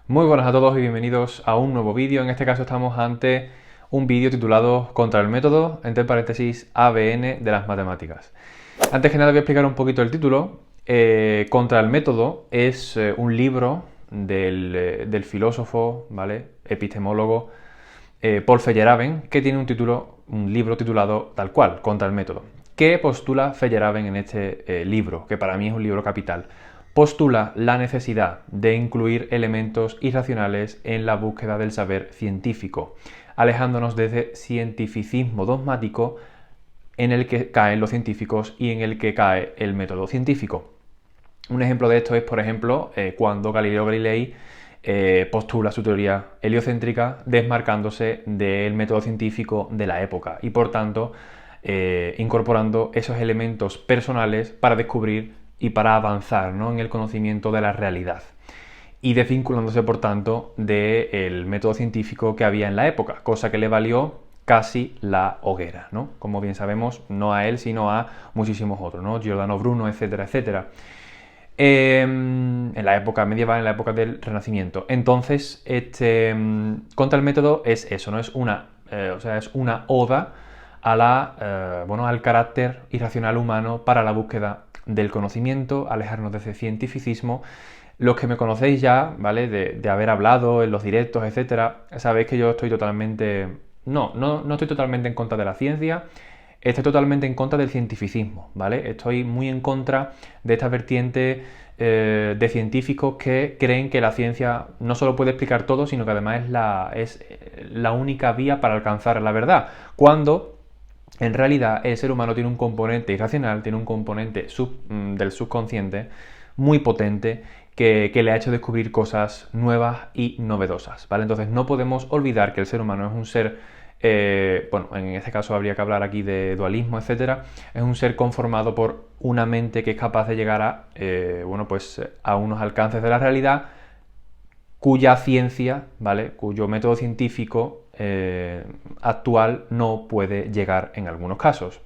Muy buenas a todos y bienvenidos a un nuevo vídeo. En este caso estamos ante un vídeo titulado Contra el método, entre paréntesis, ABN de las matemáticas. Antes que nada voy a explicar un poquito el título. Contra el método es un libro del filósofo, ¿vale?, epistemólogo Paul Feyerabend, que tiene un libro titulado tal cual, Contra el método. ¿Qué postula Feyerabend en este libro? Que para mí es un libro capital. Postula la necesidad de incluir elementos irracionales en la búsqueda del saber científico, alejándonos de ese cientificismo dogmático en el que caen los científicos y en el que cae el método científico. Un ejemplo de esto es, por ejemplo, cuando Galileo Galilei postula su teoría heliocéntrica desmarcándose del método científico de la época y, por tanto, incorporando esos elementos personales para descubrir y para avanzar, ¿no?, en el conocimiento de la realidad, y desvinculándose, por tanto, del método científico que había en la época, cosa que le valió casi la hoguera, ¿no? Como bien sabemos, no a él, sino a muchísimos otros, ¿no? Giordano Bruno, etcétera, etcétera. En la época medieval, en la época del Renacimiento. Entonces, Contra el método es eso, ¿no? Es una oda al carácter irracional humano para la búsqueda del conocimiento, alejarnos de ese cientificismo. Los que me conocéis ya, ¿vale?, de haber hablado en los directos, etcétera, sabéis que yo estoy totalmente... No estoy totalmente en contra de la ciencia, estoy totalmente en contra del cientificismo, ¿vale? Estoy muy en contra de esta vertiente de científicos que creen que la ciencia no solo puede explicar todo, sino que además es la única vía para alcanzar la verdad, cuando en realidad el ser humano tiene un componente irracional, tiene un componente del subconsciente muy potente que le ha hecho descubrir cosas nuevas y novedosas, ¿vale? Entonces no podemos olvidar que el ser humano es un ser, en este caso habría que hablar aquí de dualismo, etcétera, es un ser conformado por una mente que es capaz de llegar a unos alcances de la realidad cuya ciencia, ¿vale?, cuyo método científico actual no puede llegar en algunos casos.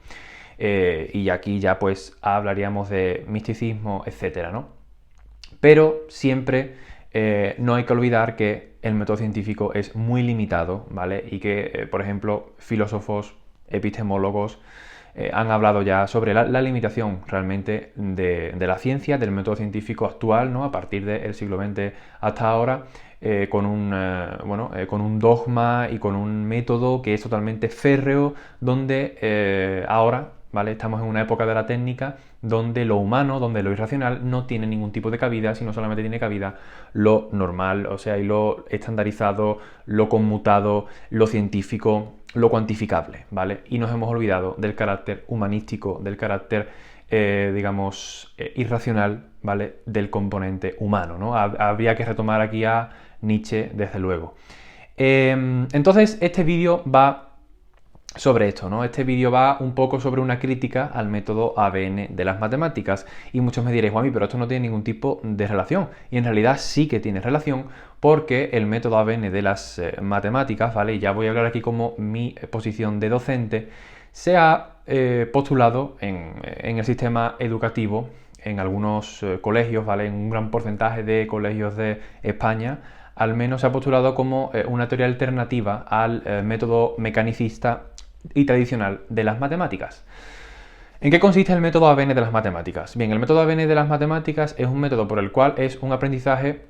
Y aquí ya pues hablaríamos de misticismo, etcétera, ¿no? Pero siempre no hay que olvidar que el método científico es muy limitado, ¿vale? Y que, por ejemplo, filósofos, epistemólogos han hablado ya sobre la limitación realmente de la ciencia, del método científico actual, ¿no?, a partir del siglo XX hasta ahora, con un dogma y con un método que es totalmente férreo, donde ahora, ¿vale?, estamos en una época de la técnica donde lo humano, donde lo irracional no tiene ningún tipo de cabida, sino solamente tiene cabida lo normal, o sea, y lo estandarizado, lo conmutado, lo científico, lo cuantificable, ¿vale? Y nos hemos olvidado del carácter humanístico, del carácter, irracional, ¿vale?, del componente humano, ¿no? Habría que retomar aquí a Nietzsche, desde luego. Entonces, este vídeo va sobre esto, ¿no? Este vídeo va un poco sobre una crítica al método ABN de las matemáticas. Y muchos me diréis, Juanmi, pero esto no tiene ningún tipo de relación. Y en realidad sí que tiene relación, porque el método ABN de las matemáticas, ¿vale?, y ya voy a hablar aquí como mi posición de docente, se ha postulado en el sistema educativo, en algunos colegios, ¿vale?, en un gran porcentaje de colegios de España, al menos se ha postulado como una teoría alternativa al método mecanicista y tradicional de las matemáticas. ¿En qué consiste el método ABN de las matemáticas? Bien, el método ABN de las matemáticas es un método por el cual es un aprendizaje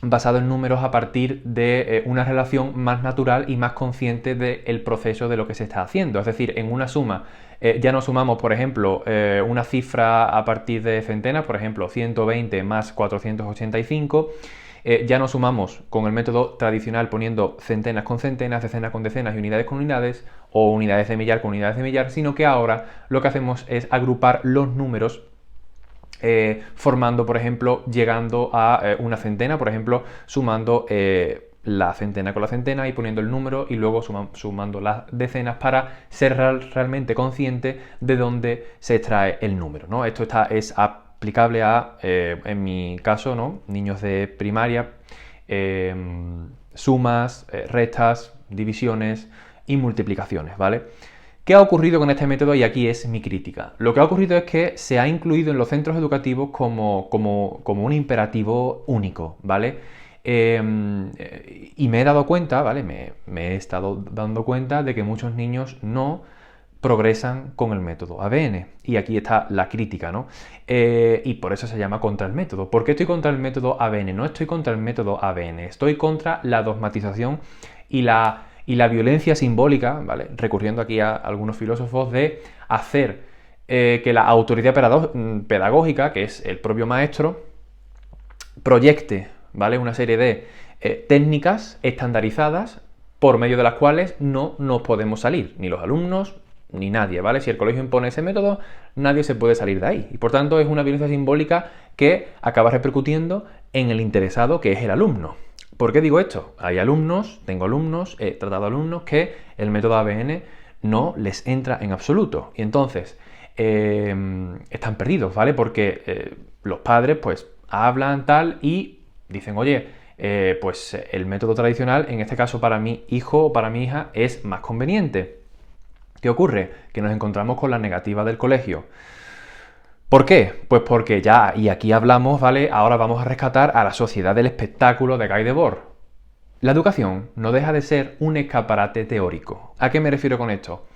basado en números a partir de una relación más natural y más consciente del proceso de lo que se está haciendo. Es decir, en una suma ya no sumamos, por ejemplo, una cifra a partir de centenas, por ejemplo, 120 más 485, ya no sumamos con el método tradicional poniendo centenas con centenas, decenas con decenas y unidades con unidades, o unidades de millar con unidades de millar, sino que ahora lo que hacemos es agrupar los números formando, por ejemplo, llegando a una centena, por ejemplo, sumando la centena con la centena y poniendo el número y luego sumando las decenas para ser realmente consciente de dónde se extrae el número, ¿no? Esto es aplicable a, en mi caso, ¿no?, niños de primaria, sumas, restas, divisiones y multiplicaciones, ¿vale? ¿Qué ha ocurrido con este método? Y aquí es mi crítica. Lo que ha ocurrido es que se ha incluido en los centros educativos como un imperativo único, ¿vale? Y me he dado cuenta, ¿vale? Me he estado dando cuenta de que muchos niños no progresan con el método ABN. Y aquí está la crítica, ¿no? Y por eso se llama contra el método. ¿Por qué estoy contra el método ABN? No estoy contra el método ABN, estoy contra la dogmatización y la violencia simbólica, ¿vale? Recurriendo aquí a algunos filósofos, de hacer que la autoridad pedagógica, que es el propio maestro, proyecte, ¿vale? Una serie de técnicas estandarizadas por medio de las cuales no nos podemos salir, ni los alumnos, ni nadie, ¿vale? Si el colegio impone ese método, nadie se puede salir de ahí. Y por tanto es una violencia simbólica que acaba repercutiendo en el interesado, que es el alumno. ¿Por qué digo esto? Hay alumnos, tengo alumnos, he tratado alumnos que el método ABN no les entra en absoluto. Y entonces están perdidos, ¿vale? Porque los padres pues hablan tal y dicen, oye, pues el método tradicional, en este caso para mi hijo o para mi hija, es más conveniente. ¿Qué ocurre? Que nos encontramos con la negativa del colegio. ¿Por qué? Pues porque ya, y aquí hablamos, ¿vale? Ahora vamos a rescatar a la sociedad del espectáculo de Guy Debord. La educación no deja de ser un escaparate teórico. ¿A qué me refiero con esto?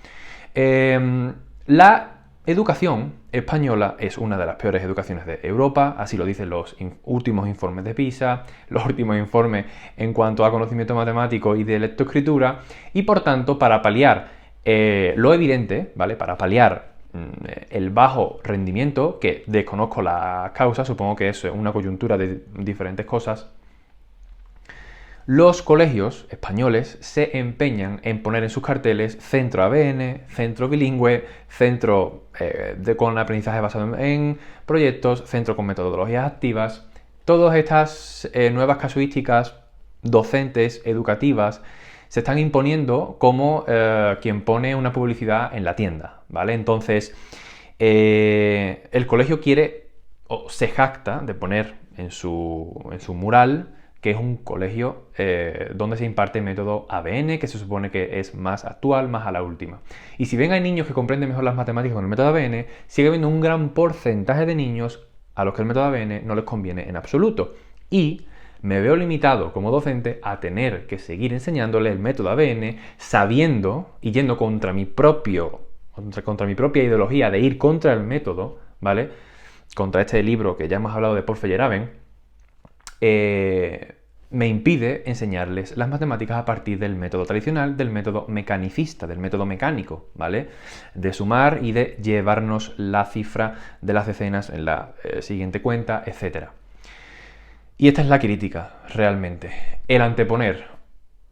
La educación española es una de las peores educaciones de Europa, así lo dicen los últimos informes de PISA, los últimos informes en cuanto a conocimiento matemático y de lectoescritura, y por tanto, para paliar lo evidente, ¿vale? Para paliar el bajo rendimiento, que desconozco la causa, supongo que es una coyuntura de diferentes cosas, los colegios españoles se empeñan en poner en sus carteles centro ABN, centro bilingüe, centro con aprendizaje basado en proyectos, centro con metodologías activas. Todas estas nuevas casuísticas docentes, educativas, se están imponiendo como quien pone una publicidad en la tienda, ¿vale? Entonces, el colegio quiere o se jacta de poner en su mural que es un colegio donde se imparte método ABN, que se supone que es más actual, más a la última. Y si bien hay niños que comprenden mejor las matemáticas con el método ABN, sigue habiendo un gran porcentaje de niños a los que el método ABN no les conviene en absoluto. Y me veo limitado como docente a tener que seguir enseñándole el método ABN sabiendo y yendo contra mi propia ideología de ir contra el método, ¿vale? Contra este libro que ya hemos hablado de Paul Feyerabend, me impide enseñarles las matemáticas a partir del método tradicional, del método mecanicista, del método mecánico, ¿vale? De sumar y de llevarnos la cifra de las decenas en la siguiente cuenta, etc. Y esta es la crítica, realmente. El anteponer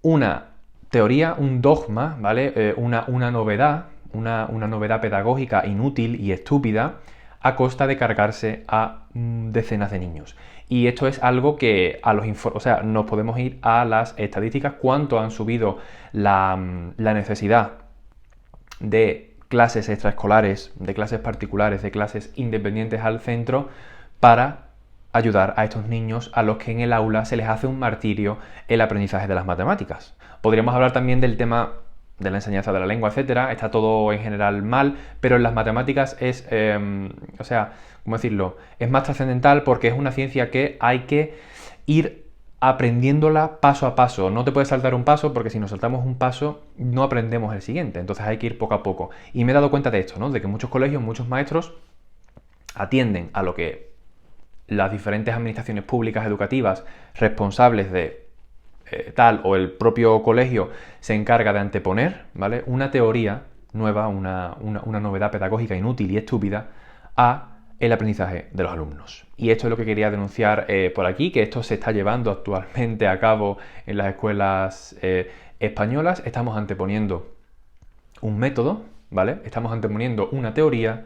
una teoría, un dogma, ¿vale? Una novedad, una novedad pedagógica inútil y estúpida a costa de cargarse a decenas de niños. Y esto es algo que nos podemos ir a las estadísticas, cuánto han subido la necesidad de clases extraescolares, de clases particulares, de clases independientes al centro para ayudar a estos niños a los que en el aula se les hace un martirio el aprendizaje de las matemáticas. Podríamos hablar también del tema de la enseñanza de la lengua, etcétera. Está todo en general mal, pero en las matemáticas es, ¿cómo decirlo? Es más trascendental porque es una ciencia que hay que ir aprendiéndola paso a paso. No te puedes saltar un paso porque si nos saltamos un paso no aprendemos el siguiente. Entonces hay que ir poco a poco. Y me he dado cuenta de esto, ¿no? De que muchos colegios, muchos maestros atienden a lo que las diferentes administraciones públicas educativas responsables de tal o el propio colegio se encarga de anteponer, ¿vale? Una teoría nueva, una novedad pedagógica inútil y estúpida a el aprendizaje de los alumnos. Y esto es lo que quería denunciar por aquí, que esto se está llevando actualmente a cabo en las escuelas españolas. Estamos anteponiendo un método, ¿vale? Estamos anteponiendo una teoría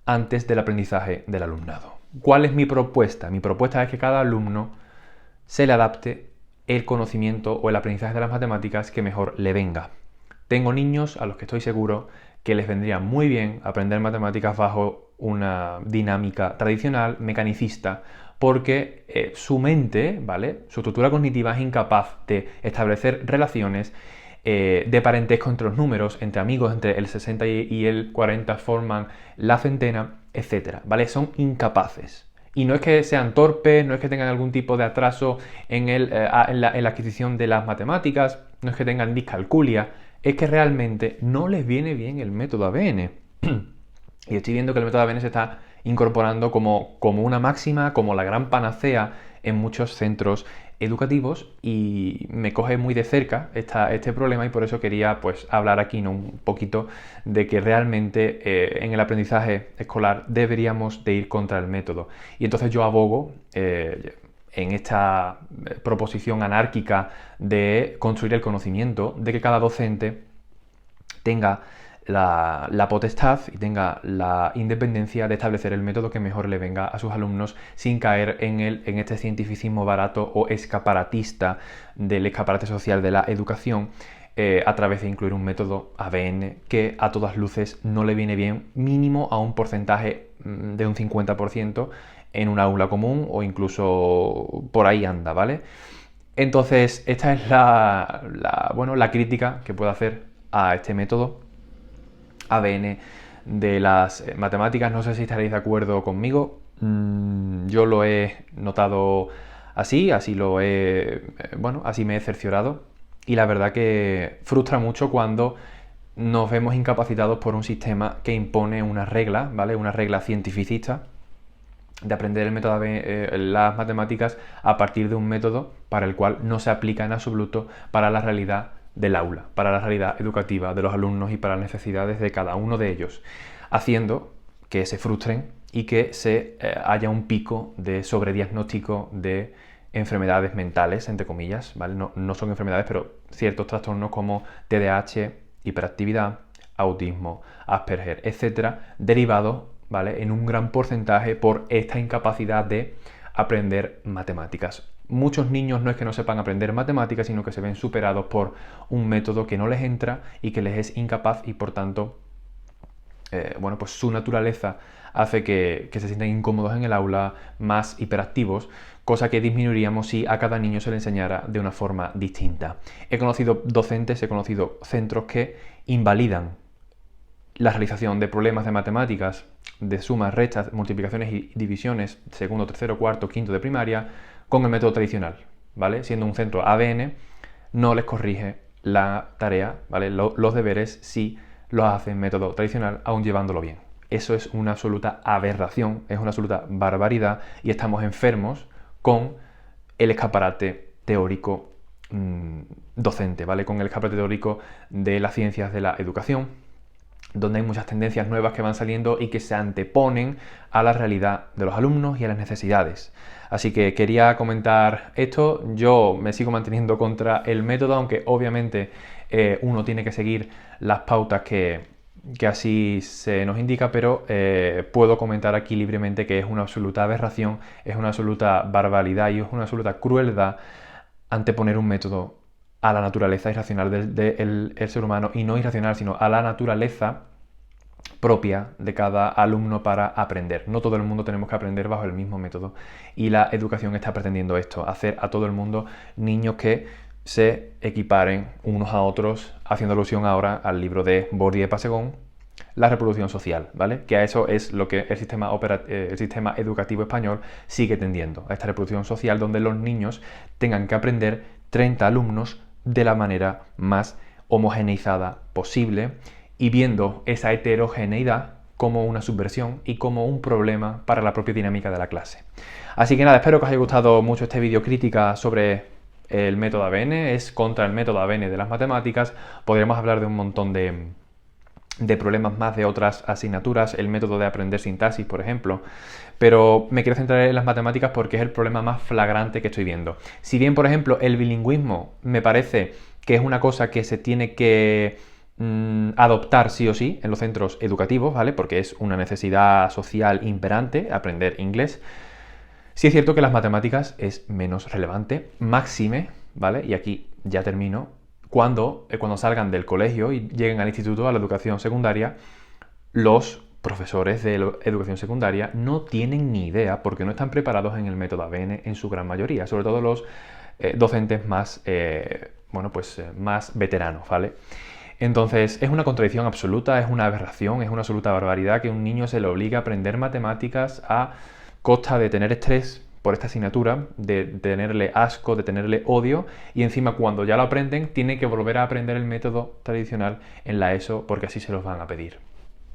antes del aprendizaje del alumnado. ¿Cuál es mi propuesta? Mi propuesta es que cada alumno se le adapte el conocimiento o el aprendizaje de las matemáticas que mejor le venga. Tengo niños a los que estoy seguro que les vendría muy bien aprender matemáticas bajo una dinámica tradicional, mecanicista, porque su mente, ¿vale? Su estructura cognitiva es incapaz de establecer relaciones de parentesco entre los números, entre amigos, entre el 60 y el 40 forman la centena, etc. ¿Vale? Son incapaces. Y no es que sean torpes, no es que tengan algún tipo de atraso en la adquisición de las matemáticas, no es que tengan discalculia, es que realmente no les viene bien el método ABN. Y estoy viendo que el método ABN se está incorporando como una máxima, como la gran panacea en muchos centros educativos, y me coge muy de cerca este problema, y por eso quería pues hablar aquí, ¿no?, un poquito de que realmente en el aprendizaje escolar deberíamos de ir contra el método. Y entonces yo abogo en esta proposición anárquica de construir el conocimiento, de que cada docente tenga la potestad y tenga la independencia de establecer el método que mejor le venga a sus alumnos, sin caer en este cientificismo barato o escaparatista del escaparate social de la educación, a través de incluir un método ABN que a todas luces no le viene bien, mínimo a un porcentaje de un 50% en un aula común, o incluso por ahí anda, ¿vale? Entonces, esta es la crítica que puedo hacer a este método ABN de las matemáticas. No sé si estaréis de acuerdo conmigo. Yo lo he notado así así me he cerciorado, y la verdad que frustra mucho cuando nos vemos incapacitados por un sistema que impone una regla, ¿vale? Una regla cientificista de aprender el método las matemáticas a partir de un método para el cual no se aplica en absoluto para la realidad del aula, para la realidad educativa de los alumnos y para las necesidades de cada uno de ellos, haciendo que se frustren y que haya un pico de sobrediagnóstico de enfermedades mentales, entre comillas, ¿vale? No son enfermedades, pero ciertos trastornos como TDAH, hiperactividad, autismo, Asperger, etcétera, derivados, ¿vale?, en un gran porcentaje por esta incapacidad de aprender matemáticas. Muchos niños no es que no sepan aprender matemáticas, sino que se ven superados por un método que no les entra y que les es incapaz, y por tanto, pues su naturaleza hace que se sientan incómodos en el aula, más hiperactivos, cosa que disminuiríamos si a cada niño se le enseñara de una forma distinta. He conocido docentes, he conocido centros que invalidan la realización de problemas de matemáticas, de sumas, restas, multiplicaciones y divisiones, segundo, tercero, cuarto, quinto de primaria, con el método tradicional, ¿vale? Siendo un centro ABN, no les corrige la tarea, ¿vale?, los deberes, si los hace en método tradicional, aún llevándolo bien. Eso es una absoluta aberración, es una absoluta barbaridad, y estamos enfermos con el escaparate teórico docente, ¿vale? Con el escaparate teórico de las ciencias de la educación, donde hay muchas tendencias nuevas que van saliendo y que se anteponen a la realidad de los alumnos y a las necesidades. Así que quería comentar esto. Yo me sigo manteniendo contra el método, aunque obviamente uno tiene que seguir las pautas que así se nos indica, pero puedo comentar aquí libremente que es una absoluta aberración, es una absoluta barbaridad y es una absoluta crueldad anteponer un método a la naturaleza irracional del ser humano, y no irracional, sino a la naturaleza propia de cada alumno para aprender. No todo el mundo tenemos que aprender bajo el mismo método, y la educación está pretendiendo esto, hacer a todo el mundo niños que se equiparen unos a otros, haciendo alusión ahora al libro de Bourdieu-Passegón, la reproducción social, ¿vale? Que a eso es lo que el sistema educativo español sigue tendiendo, a esta reproducción social donde los niños tengan que aprender 30 alumnos de la manera más homogeneizada posible, y viendo esa heterogeneidad como una subversión y como un problema para la propia dinámica de la clase. Así que nada, espero que os haya gustado mucho este vídeo crítica sobre el método ABN. Es contra el método ABN de las matemáticas. Podríamos hablar de un montón de problemas más de otras asignaturas, el método de aprender sintaxis, por ejemplo, pero me quiero centrar en las matemáticas porque es el problema más flagrante que estoy viendo. Si bien, por ejemplo, el bilingüismo me parece que es una cosa que se tiene que adoptar sí o sí en los centros educativos, ¿vale?, porque es una necesidad social imperante aprender inglés, sí es cierto que las matemáticas es menos relevante, máxime, ¿vale?, y aquí ya termino, cuando salgan del colegio y lleguen al instituto, a la educación secundaria, los profesores de educación secundaria no tienen ni idea, porque no están preparados en el método ABN en su gran mayoría, sobre todo los docentes más, más veteranos, ¿vale? Entonces, es una contradicción absoluta, es una aberración, es una absoluta barbaridad que un niño se le obligue a aprender matemáticas a consta de tener estrés por esta asignatura, de tenerle asco, de tenerle odio, y encima cuando ya lo aprenden, tienen que volver a aprender el método tradicional en la ESO porque así se los van a pedir.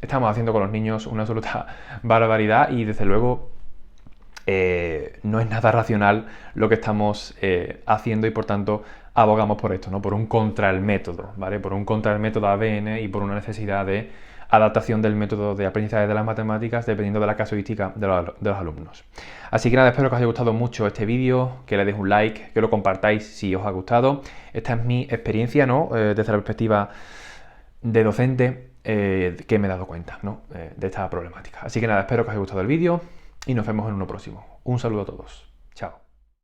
Estamos haciendo con los niños una absoluta barbaridad y desde luego no es nada racional lo que estamos haciendo y por tanto abogamos por esto, ¿no? Por un contra el método, ¿vale? Por un contra el método ABN y por una necesidad de adaptación del método de aprendizaje de las matemáticas dependiendo de la casuística de los alumnos. Así que nada, espero que os haya gustado mucho este vídeo, que le deis un like, que lo compartáis si os ha gustado. Esta es mi experiencia, ¿no? Desde la perspectiva de docente que me he dado cuenta, ¿no? De esta problemática. Así que nada, espero que os haya gustado el vídeo y nos vemos en uno próximo. Un saludo a todos. Chao.